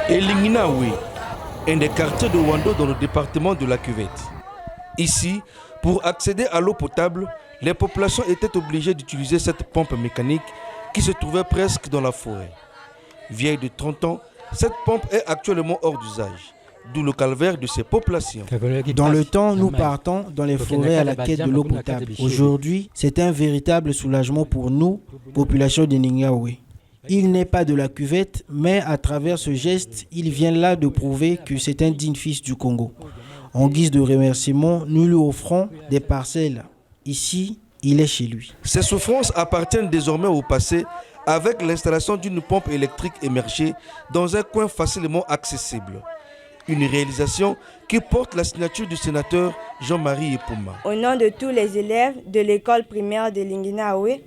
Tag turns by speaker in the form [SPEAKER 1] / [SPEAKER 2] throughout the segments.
[SPEAKER 1] Elinginawe, un des quartiers de Wando dans le département de la Cuvette. Ici, pour accéder à l'eau potable, les populations étaient obligées d'utiliser cette pompe mécanique qui se trouvait presque dans la forêt. Vieille de 30 ans, cette pompe est actuellement hors d'usage, d'où le calvaire de ces populations.
[SPEAKER 2] Dans le temps, nous partons dans les forêts à la quête de l'eau potable. Aujourd'hui, c'est un véritable soulagement pour nous, population de Ningawe. Il n'est pas de la cuvette, mais à travers ce geste, il vient là de prouver que c'est un digne fils du Congo. En guise de remerciement, nous lui offrons des parcelles. Ici, il est chez lui.
[SPEAKER 1] Ces souffrances appartiennent désormais au passé avec l'installation d'une pompe électrique émergée dans un coin facilement accessible. Une réalisation qui porte la signature du sénateur Jean-Marie Epuma.
[SPEAKER 3] Au nom de tous les élèves de l'école primaire de Linginawe,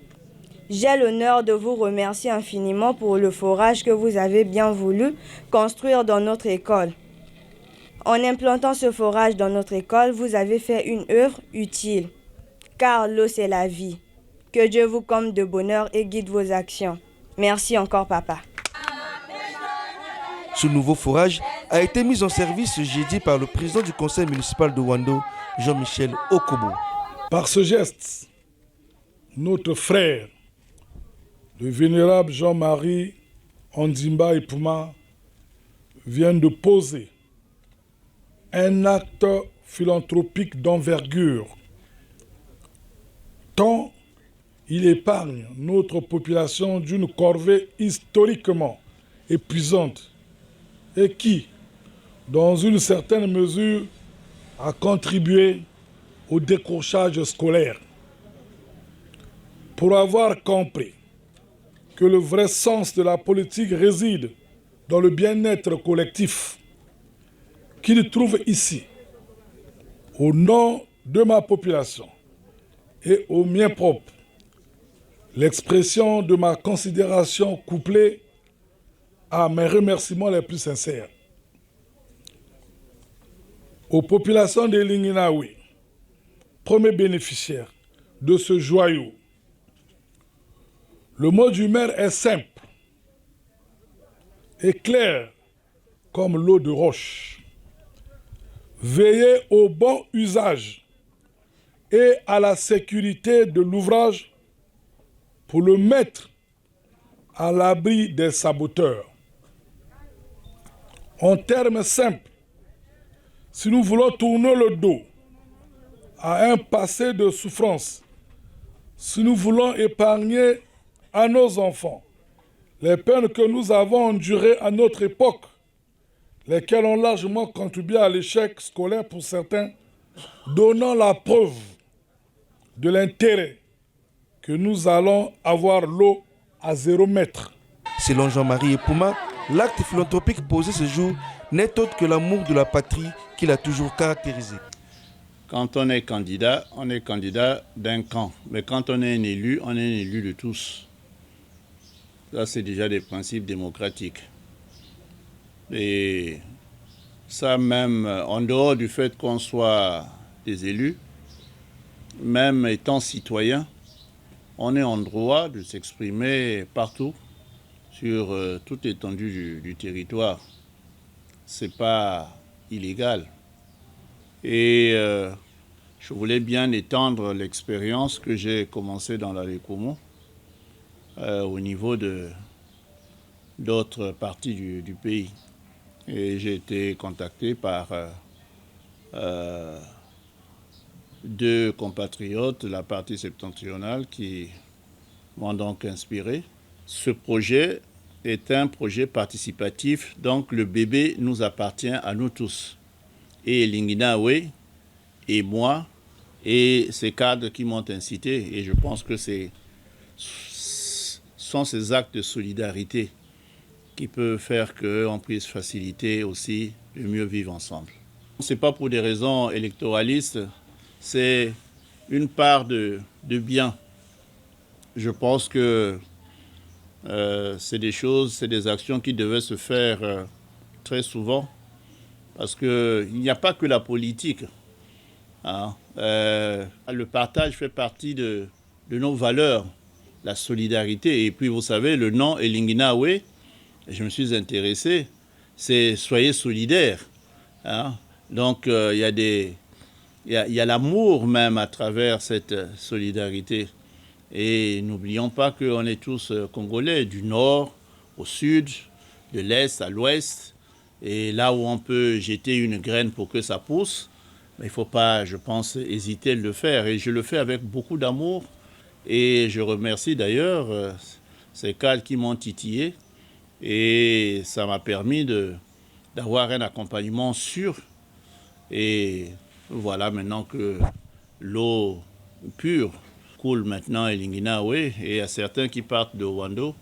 [SPEAKER 3] j'ai l'honneur de vous remercier infiniment pour le forage que vous avez bien voulu construire dans notre école. En implantant ce forage dans notre école, vous avez fait une œuvre utile, car l'eau c'est la vie. Que Dieu vous comble de bonheur et guide vos actions. Merci encore, papa.
[SPEAKER 1] Ce nouveau forage a été mis en service ce jeudi par le président du conseil municipal de Wando, Jean-Michel Okobo.
[SPEAKER 4] Par ce geste, notre frère, le vénérable Jean-Marie Ondimba Epuma, vient de poser un acte philanthropique d'envergure, tant il épargne notre population d'une corvée historiquement épuisante et qui, dans une certaine mesure, a contribué au décrochage scolaire. Pour avoir compris que le vrai sens de la politique réside dans le bien-être collectif, qu'il trouve ici, au nom de ma population et au mien propre, l'expression de ma considération couplée à mes remerciements les plus sincères. Aux populations de Linginawe, premier bénéficiaire de ce joyau, le mot du maire est simple et clair comme l'eau de roche. Veillez au bon usage et à la sécurité de l'ouvrage pour le mettre à l'abri des saboteurs. En termes simples, si nous voulons tourner le dos à un passé de souffrance, si nous voulons épargner à nos enfants les peines que nous avons endurées à notre époque, lesquelles ont largement contribué à l'échec scolaire pour certains, donnant la preuve de l'intérêt que nous allons avoir l'eau à 0 mètre.
[SPEAKER 1] Selon Jean-Marie Epuma, l'acte philanthropique posé ce jour n'est autre que l'amour de la patrie qui l'a toujours caractérisé.
[SPEAKER 5] Quand on est candidat d'un camp. Mais quand on est un élu de tous. Ça, c'est déjà des principes démocratiques. Et ça, même en dehors du fait qu'on soit des élus, même étant citoyen, on est en droit de s'exprimer partout, sur toute l'étendue du territoire. C'est pas illégal. Et je voulais bien étendre l'expérience que j'ai commencée dans la Lécomo au niveau d'autres parties du pays. Et j'ai été contacté par 2 compatriotes de la partie septentrionale qui m'ont donc inspiré. Ce projet est un projet participatif, donc le bébé nous appartient à nous tous. Et Linginawe, et moi, et ces cadres qui m'ont incité, et je pense que sont ces actes de solidarité qui peuvent faire qu'on puisse faciliter aussi le mieux vivre ensemble. Ce n'est pas pour des raisons électoralistes, c'est une part de bien. Je pense que c'est des actions qui devaient se faire très souvent, parce qu'il n'y a pas que la politique. Hein. Le partage fait partie de nos valeurs, la solidarité. Et puis vous savez, le nom Elinginawe, je me suis intéressé, c'est soyez solidaires. Hein. Donc il y a l'amour même à travers cette solidarité. Et n'oublions pas qu'on est tous Congolais, du nord au sud, de l'est à l'ouest. Et là où on peut jeter une graine pour que ça pousse, il ne faut pas, je pense, hésiter à le faire. Et je le fais avec beaucoup d'amour. Et je remercie d'ailleurs ces cadres qui m'ont titillé. Et ça m'a permis d'avoir un accompagnement sûr. Et voilà maintenant que l'eau pure coule maintenant à Elinginawe. Et il y a certains qui partent de Wando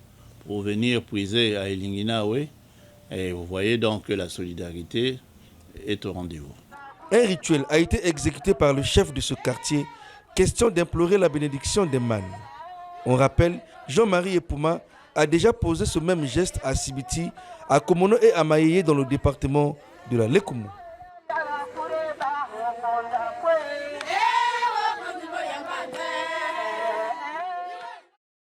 [SPEAKER 5] pour venir puiser à Elinginawe. Et vous voyez donc que la solidarité est au rendez-vous.
[SPEAKER 1] Un rituel a été exécuté par le chef de ce quartier, question d'implorer la bénédiction des mânes. On rappelle, Jean-Marie Epouma a déjà posé ce même geste à Sibiti, à Komono et à Maïeye dans le département de la Lekumu.